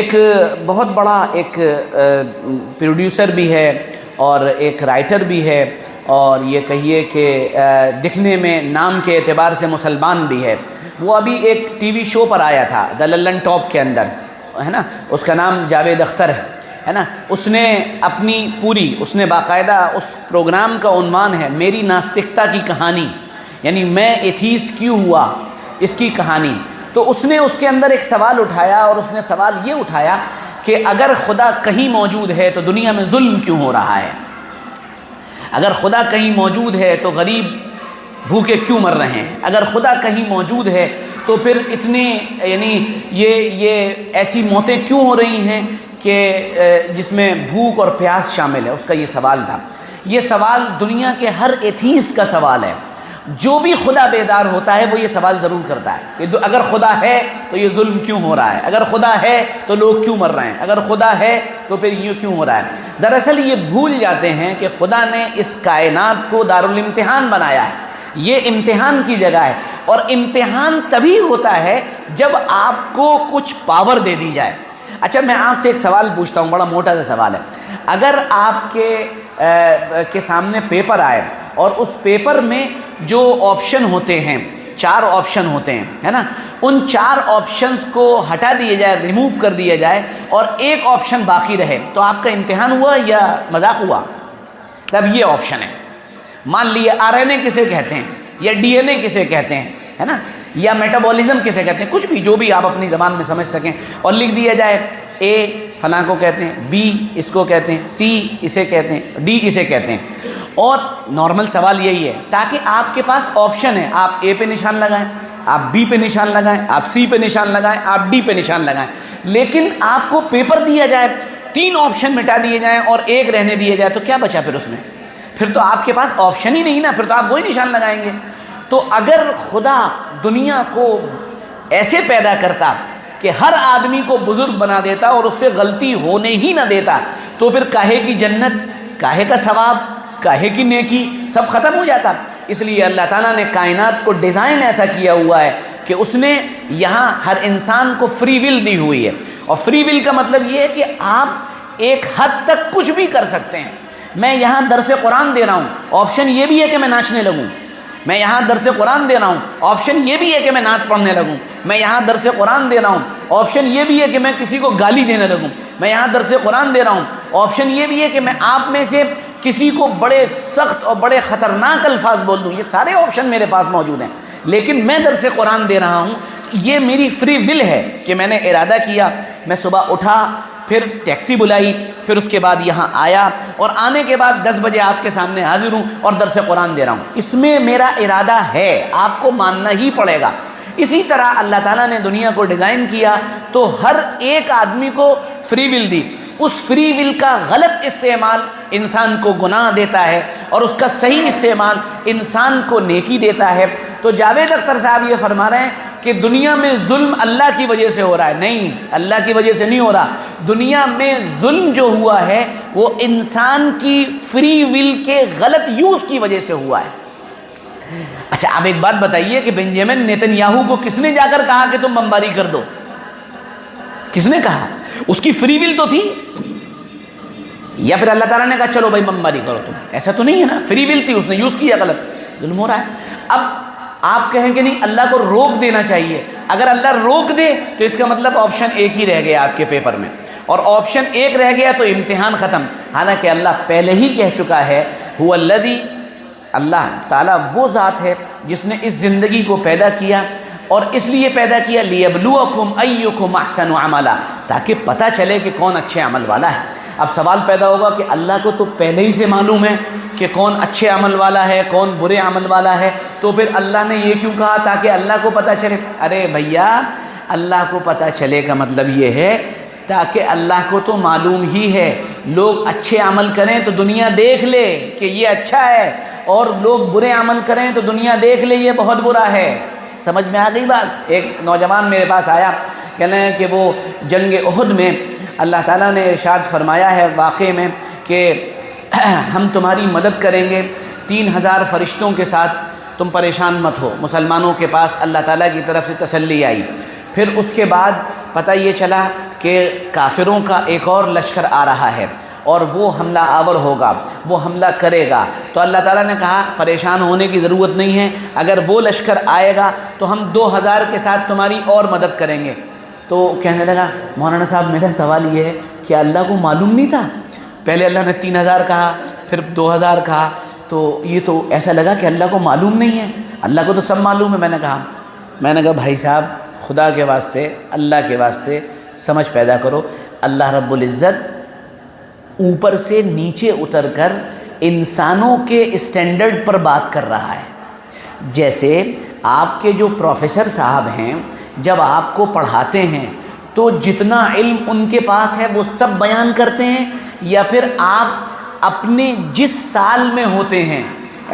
ایک بہت بڑا ایک پروڈیوسر بھی ہے اور ایک رائٹر بھی ہے، اور یہ کہیے کہ دکھنے میں نام کے اعتبار سے مسلمان بھی ہے۔ وہ ابھی ایک ٹی وی شو پر آیا تھا دا للن ٹاپ کے اندر، ہے نا، اس کا نام جاوید اختر ہے نا۔ اس نے اپنی اس نے باقاعدہ اس پروگرام کا عنوان ہے میری ناستکتا کی کہانی، یعنی میں ایتھیسٹ کیوں ہوا، اس کی کہانی۔ تو اس نے اس کے اندر ایک سوال اٹھایا، اور اس نے سوال یہ اٹھایا کہ اگر خدا کہیں موجود ہے تو دنیا میں ظلم کیوں ہو رہا ہے؟ اگر خدا کہیں موجود ہے تو غریب بھوکے کیوں مر رہے ہیں؟ اگر خدا کہیں موجود ہے تو پھر اتنے یعنی یہ ایسی موتیں کیوں ہو رہی ہیں کہ جس میں بھوک اور پیاس شامل ہے؟ اس کا یہ سوال تھا۔ یہ سوال دنیا کے ہر ایتھیسٹ کا سوال ہے۔ جو بھی خدا بیزار ہوتا ہے وہ یہ سوال ضرور کرتا ہے کہ اگر خدا ہے تو یہ ظلم کیوں ہو رہا ہے؟ اگر خدا ہے تو لوگ کیوں مر رہے ہیں؟ اگر خدا ہے تو پھر یہ کیوں ہو رہا ہے؟ دراصل یہ بھول جاتے ہیں کہ خدا نے اس کائنات کو دارالامتحان بنایا ہے، یہ امتحان کی جگہ ہے، اور امتحان تبھی ہوتا ہے جب آپ کو کچھ پاور دے دی جائے۔ اچھا، میں آپ سے ایک سوال پوچھتا ہوں، بڑا موٹا سا سوال ہے۔ اگر آپ کے سامنے پیپر آئے اور اس پیپر میں جو آپشن ہوتے ہیں، 4 آپشن ہوتے ہیں، ہے نا، ان 4 آپشنز کو ہٹا دیے جائے، ریموو کر دیا جائے، اور ایک آپشن باقی رہے، تو آپ کا امتحان ہوا یا مذاق ہوا؟ تب یہ آپشن ہے۔ مان لیے RNA کسے کہتے ہیں، یا DNA کسے کہتے ہیں، ہے نا، یا میٹابولزم کسے کہتے ہیں، کچھ بھی جو بھی آپ اپنی زبان میں سمجھ سکیں، اور لکھ دیا جائے A فلاں کو کہتے ہیں، B اس کو کہتے ہیں، C اسے کہتے ہیں، D اسے کہتے ہیں۔ اور نارمل سوال یہی ہے تاکہ آپ کے پاس آپشن ہے، آپ A پہ نشان لگائیں، آپ B پہ نشان لگائیں، آپ C پہ نشان لگائیں، آپ D پہ نشان لگائیں۔ لیکن آپ کو پیپر دیا جائے، 3 آپشن مٹا دیے جائیں اور 1 رہنے دیے جائے، تو کیا بچا پھر اس میں؟ پھر تو آپ کے پاس آپشن ہی نہیں نا، پھر تو آپ وہی نشان لگائیں گے۔ تو اگر خدا دنیا کو ایسے پیدا کرتا کہ ہر آدمی کو بزرگ بنا دیتا اور اس سے غلطی ہونے ہی نہ دیتا، تو پھر کاہے کی جنت، کاہے کا ثواب، کاہے کی نیکی، سب ختم ہو جاتا۔ اس لیے اللہ تعالیٰ نے کائنات کو ڈیزائن ایسا کیا ہوا ہے کہ اس نے یہاں ہر انسان کو فری ول دی ہوئی ہے، اور فری ول کا مطلب یہ ہے کہ آپ ایک حد تک کچھ بھی کر سکتے ہیں۔ میں یہاں درس قرآن دے رہا ہوں، آپشن یہ بھی ہے کہ میں ناچنے لگوں۔ میں یہاں درس قرآن دے رہا ہوں، آپشن یہ بھی ہے کہ میں نعت پڑھنے لگوں۔ میں یہاں درس قرآن دے رہا ہوں، آپشن یہ بھی ہے کہ میں کسی کو گالی دینے لگوں۔ میں یہاں درس قرآن دے رہا ہوں، آپشن یہ بھی ہے کہ میں آپ میں سے کسی کو بڑے سخت اور بڑے خطرناک الفاظ بول دوں۔ یہ سارے آپشن میرے پاس موجود ہیں، لیکن میں درس قرآن دے رہا ہوں، یہ میری فری ول ہے کہ میں نے ارادہ کیا، میں صبح اٹھا، پھر ٹیکسی بلائی، پھر اس کے بعد یہاں آیا، اور آنے کے بعد 10 بجے آپ کے سامنے حاضر ہوں اور درس قرآن دے رہا ہوں۔ اس میں میرا ارادہ ہے، آپ کو ماننا ہی پڑے گا۔ اسی طرح اللہ تعالیٰ نے دنیا کو ڈیزائن کیا تو ہر ایک آدمی کو free will the. Us free will کا غلط استعمال انسان کو گناہ دیتا ہے، اور اس کا صحیح استعمال انسان کو نیکی دیتا ہے۔ تو جاوید اختر صاحب یہ فرما رہے ہیں کہ دنیا میں ظلم اللہ کی وجہ سے ہو رہا ہے۔ نہیں، اللہ کی وجہ سے نہیں ہو رہا۔ دنیا میں ظلم جو ہوا ہے وہ انسان کی فری ول کے غلط یوز کی وجہ سے ہوا ہے۔ اچھا، آپ ایک بات بتائیے کہ بنجامن نیتن یاہو کو کس نے جا کر کہا کہ تم بمباری کر دو؟ کس نے کہا؟ اس کی فری ول تو تھی، یا پھر اللہ تعالیٰ نے کہا چلو بھائی بمباری کرو تم؟ ایسا تو نہیں ہے نا، فری ول تھی، اس نے یوز کیا غلط، ظلم ہو رہا ہے۔ اب آپ کہیں کہ نہیں اللہ کو روک دینا چاہیے۔ اگر اللہ روک دے تو اس کا مطلب آپشن ایک ہی رہ گیا آپ کے پیپر میں، اور آپشن ایک رہ گیا تو امتحان ختم۔ حالانکہ اللہ پہلے ہی کہہ چکا ہے هو الذی، اللہ تعالیٰ وہ ذات ہے جس نے اس زندگی کو پیدا کیا، اور اس لیے پیدا کیا لیبلوکم ایکم احسن عملا، تاکہ پتہ چلے کہ کون اچھے عمل والا ہے۔ اب سوال پیدا ہوگا کہ اللہ کو تو پہلے ہی سے معلوم ہے کہ کون اچھے عمل والا ہے، کون برے عمل والا ہے، تو پھر اللہ نے یہ کیوں کہا تاکہ اللہ کو پتہ چلے؟ ارے بھیا، اللہ کو پتہ چلے کا مطلب یہ ہے تاکہ اللہ کو تو معلوم ہی ہے، لوگ اچھے عمل کریں تو دنیا دیکھ لے کہ یہ اچھا ہے، اور لوگ برے عمل کریں تو دنیا دیکھ لے یہ بہت برا ہے۔ سمجھ میں آ گئی بات؟ ایک نوجوان میرے پاس آیا، کہنا ہے کہ وہ جنگ احد میں اللہ تعالیٰ نے ارشاد فرمایا ہے واقعے میں کہ ہم تمہاری مدد کریں گے 3000 فرشتوں کے ساتھ، تم پریشان مت ہو۔ مسلمانوں کے پاس اللہ تعالیٰ کی طرف سے تسلی آئی۔ پھر اس کے بعد پتہ یہ چلا کہ کافروں کا ایک اور لشکر آ رہا ہے اور وہ حملہ آور ہوگا، وہ حملہ کرے گا، تو اللہ تعالیٰ نے کہا پریشان ہونے کی ضرورت نہیں ہے، اگر وہ لشکر آئے گا تو ہم 2000 کے ساتھ تمہاری اور مدد کریں گے۔ تو کہنے لگا مولانا صاحب میرا سوال یہ ہے کہ اللہ کو معلوم نہیں تھا؟ پہلے اللہ نے 3000 کہا، پھر 2000 کہا، تو یہ تو ایسا لگا کہ اللہ کو معلوم نہیں ہے، اللہ کو تو سب معلوم ہے۔ میں نے کہا بھائی صاحب خدا کے واسطے، اللہ کے واسطے سمجھ پیدا کرو، اللہ رب العزت اوپر سے نیچے اتر کر انسانوں کے اسٹینڈرڈ پر بات کر رہا ہے۔ جیسے آپ کے جو پروفیسر صاحب ہیں جب آپ کو پڑھاتے ہیں تو جتنا علم ان کے پاس ہے وہ سب بیان کرتے ہیں، یا پھر آپ اپنے جس سال میں ہوتے ہیں،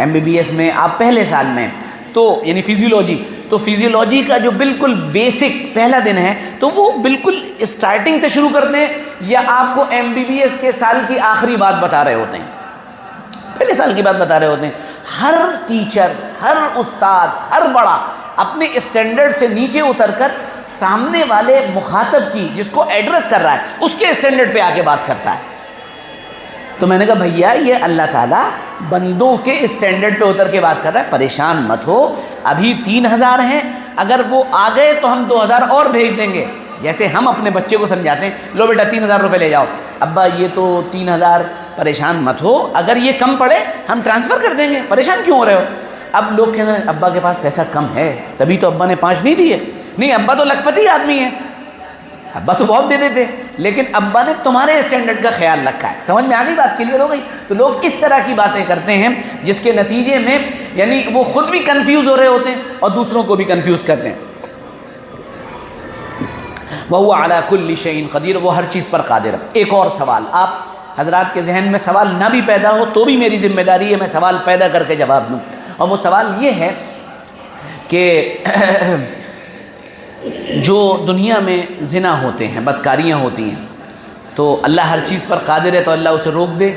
MBBS میں آپ پہلے سال میں، تو یعنی فزیولوجی، تو فزیولوجی کا جو بالکل بیسک پہلا دن ہے تو وہ بالکل اسٹارٹنگ سے شروع کرتے ہیں، یا آپ کو MBBS کے سال کی آخری بات بتا رہے ہوتے ہیں، پہلے سال کی بات بتا رہے ہوتے ہیں؟ ہر ٹیچر، ہر استاد، ہر بڑا اپنے اسٹینڈرڈ سے نیچے اتر کر سامنے والے مخاطب کی، جس کو ایڈریس کر رہا ہے، اس کے اسٹینڈرڈ پہ آ کے بات کرتا ہے۔ تو میں نے کہا بھیا یہ اللہ تعالیٰ بندوں کے اسٹینڈرڈ پہ اتر کے بات کر رہا ہے، پریشان مت ہو، ابھی 3000 ہیں، اگر وہ آ گئے تو ہم 2000 اور بھیج دیں گے۔ جیسے ہم اپنے بچے کو سمجھاتے ہیں، لو بیٹا 3000 روپے لے جاؤ، ابا یہ تو 3000، پریشان مت ہو، اگر یہ کم پڑے ہم ٹرانسفر کر دیں گے، پریشان کیوں ہو رہے ہو؟ اب لوگ کہتے ہیں ابا کے پاس پیسہ کم ہے تبھی تو ابا نے 5 نہیں دیے۔ نہیں، ابا تو لکھپتی آدمی ہے، ابا تو بہت دے دیتے، لیکن ابا نے تمہارے اسٹینڈرڈ کا خیال رکھا ہے۔ سمجھ میں آ گئی بات؟ کلیئر ہو گئی؟ تو لوگ اس طرح کی باتیں کرتے ہیں جس کے نتیجے میں یعنی وہ خود بھی کنفیوز ہو رہے ہوتے ہیں اور دوسروں کو بھی کنفیوز کرتے ہیں۔ وَهُوَ عَلَى كُلِّ شَيْءٍ قَدِيرٌ، وہ ہر چیز پر قادر ہے۔ ایک اور سوال، آپ حضرات کے ذہن میں سوال نہ بھی پیدا ہو تو بھی میری ذمہ داری ہے میں سوال پیدا کر کے جواب دوں، اور وہ سوال یہ ہے کہ جو دنیا میں زنا ہوتے ہیں، بدکاریاں ہوتی ہیں، تو اللہ ہر چیز پر قادر ہے تو اللہ اسے روک دے؟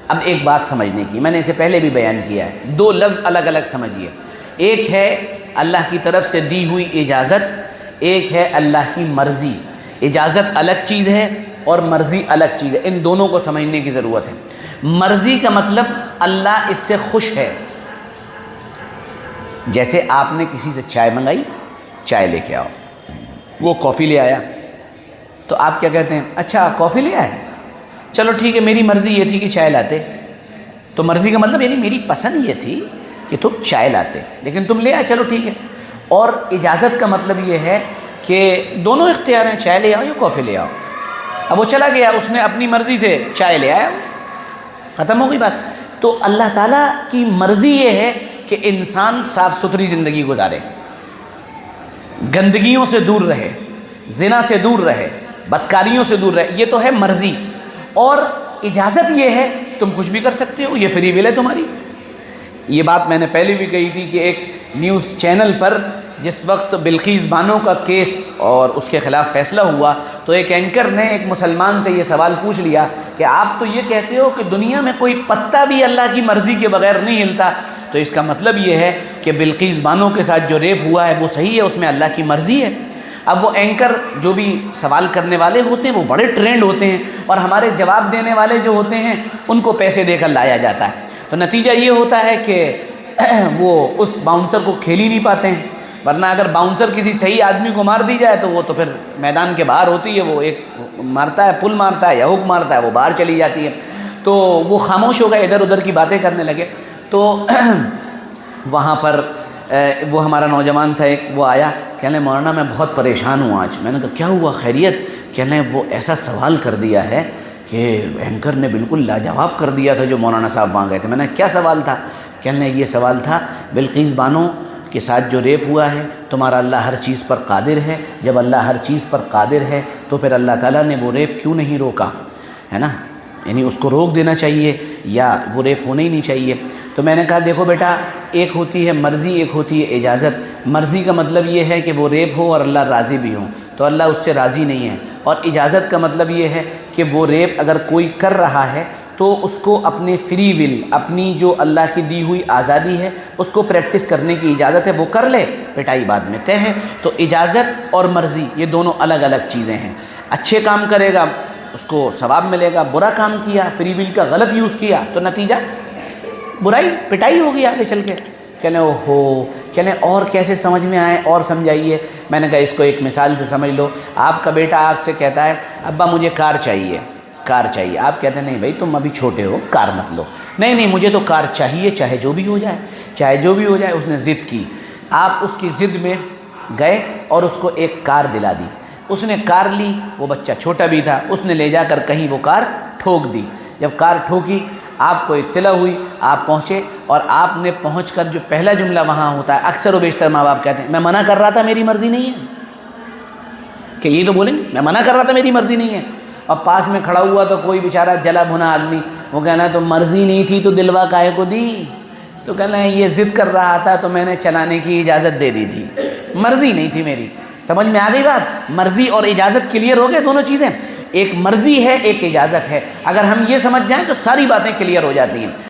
اب ایک بات سمجھنے کی، میں نے اسے پہلے بھی بیان کیا ہے، 2 لفظ الگ الگ سمجھیے۔ ایک ہے اللہ کی طرف سے دی ہوئی اجازت، ایک ہے اللہ کی مرضی۔ اجازت الگ چیز ہے اور مرضی الگ چیز ہے، ان دونوں کو سمجھنے کی ضرورت ہے۔ مرضی کا مطلب اللہ اس سے خوش ہے، جیسے آپ نے کسی سے چائے منگائی، چائے لے کے آؤ، وہ کافی لے آیا، تو آپ کیا کہتے ہیں؟ اچھا کافی لے آئے، چلو ٹھیک ہے، میری مرضی یہ تھی کہ چائے لاتے، تو مرضی کا مطلب یعنی میری پسند یہ تھی کہ تم چائے لاتے، لیکن تم لے آئے، چلو ٹھیک ہے۔ اور اجازت کا مطلب یہ ہے کہ دونوں اختیار ہیں، چائے لے آؤ یا کافی لے آؤ۔ اب وہ چلا گیا، اس نے اپنی مرضی سے چائے لے آیا، ختم ہو گئی بات۔ تو اللہ تعالیٰ کی مرضی یہ ہے کہ انسان صاف ستھری زندگی گزارے، گندگیوں سے دور رہے، زنا سے دور رہے، بدکاریوں سے دور رہے، یہ تو ہے مرضی۔ اور اجازت یہ ہے تم کچھ بھی کر سکتے ہو، یہ فری ول ہے تمہاری۔ یہ بات میں نے پہلے بھی کہی تھی کہ ایک نیوز چینل پر جس وقت بلقیس بانو کا کیس اور اس کے خلاف فیصلہ ہوا تو ایک اینکر نے ایک مسلمان سے یہ سوال پوچھ لیا کہ آپ تو یہ کہتے ہو کہ دنیا میں کوئی پتا بھی اللہ کی مرضی کے بغیر نہیں ہلتا، تو اس کا مطلب یہ ہے کہ بلقیس بانو کے ساتھ جو ریپ ہوا ہے وہ صحیح ہے، اس میں اللہ کی مرضی ہے۔ اب وہ اینکر جو بھی سوال کرنے والے ہوتے ہیں وہ بڑے ٹرینڈ ہوتے ہیں، اور ہمارے جواب دینے والے جو ہوتے ہیں ان کو پیسے دے کر لایا جاتا ہے، تو نتیجہ یہ ہوتا ہے کہ وہ اس باؤنسر کو کھیل ہی نہیں پاتے ہیں، ورنہ اگر باؤنسر کسی صحیح آدمی کو مار دی جائے تو وہ تو پھر میدان کے باہر ہوتی ہے، وہ ایک مارتا ہے، پل مارتا ہے یا ہک مارتا ہے، وہ باہر چلی جاتی ہے، تو وہ خاموش ہو گئے، ادھر ادھر کی باتیں کرنے لگے۔ تو وہاں پر وہ ہمارا نوجوان تھا ایک، وہ آیا، کہنے مولانا میں بہت پریشان ہوں آج۔ میں نے کہا کیا ہوا، خیریت؟ کہنے وہ ایسا سوال کر دیا ہے کہ اینکر نے بالکل لاجواب کر دیا تھا جو مولانا صاحب وہاں گئے تھے۔ میں نے کیا سوال تھا؟ کہنے یہ سوال تھا بلقیس بانو کے ساتھ جو ریپ ہوا ہے، تمہارا اللہ ہر چیز پر قادر ہے، جب اللہ ہر چیز پر قادر ہے تو پھر اللہ تعالیٰ نے وہ ریپ کیوں نہیں روکا، ہے نا؟ یعنی اس کو روک دینا چاہیے یا وہ ریپ ہونا ہی نہیں چاہیے۔ تو میں نے کہا دیکھو بیٹا، ایک ہوتی ہے مرضی، ایک ہوتی ہے اجازت۔ مرضی کا مطلب یہ ہے کہ وہ ریپ ہو اور اللہ راضی بھی ہو، تو اللہ اس سے راضی نہیں ہے، اور اجازت کا مطلب یہ ہے کہ وہ ریپ اگر کوئی کر رہا ہے تو اس کو اپنے فری ول، اپنی جو اللہ کی دی ہوئی آزادی ہے اس کو پریکٹس کرنے کی اجازت ہے، وہ کر لے، پٹائی بعد میں طے ہے۔ تو اجازت اور مرضی یہ دونوں الگ الگ چیزیں ہیں۔ اچھے کام کرے گا اس کو ثواب ملے گا، برا کام کیا، فری ول کا غلط یوز کیا تو نتیجہ برائی، پٹائی ہوگی آگے چل کے۔ کہنے اوہو، کہنے اور کیسے سمجھ میں آئے اور سمجھائیے۔ میں نے کہا اس کو ایک مثال سے سمجھ لو، آپ کا بیٹا آپ سے کہتا ہے ابا مجھے کار چاہیے، کار چاہیے، آپ کہتے ہیں نہیں بھائی تم ابھی چھوٹے ہو، کار مت لو، نہیں نہیں مجھے تو کار چاہیے چاہے جو بھی ہو جائے، چاہے جو بھی ہو جائے۔ اس نے ضد کی، آپ اس کی ضد میں گئے اور اس کو ایک کار دلا دی۔ اس نے کار لی، وہ بچہ چھوٹا بھی تھا، اس نے لے جا کر کہیں وہ کار ٹھوک دی۔ جب کار ٹھوکی آپ کو اطلاع ہوئی، آپ پہنچے، اور آپ نے پہنچ کر جو پہلا جملہ وہاں ہوتا ہے، اکثر و بیشتر ماں باپ کہتے ہیں میں منع کر رہا تھا میری مرضی نہیں ہے، کہ یہ تو بولیں گے میں منع کر رہا تھا میری مرضی نہیں ہے۔ اور پاس میں کھڑا ہوا تو کوئی بیچارہ جلا بھنا آدمی، وہ کہنا ہے تو مرضی نہیں تھی تو دلوا کاہے کو دی، تو کہنا ہے یہ ضد کر رہا تھا تو میں نے چلانے کی اجازت دے دی تھی، مرضی نہیں تھی میری۔ سمجھ میں آ گئی بات؟ مرضی اور اجازت کلیئر ہو گئے دونوں چیزیں، ایک مرضی ہے ایک اجازت ہے۔ اگر ہم یہ سمجھ جائیں تو ساری باتیں کلیئر ہو جاتی ہیں۔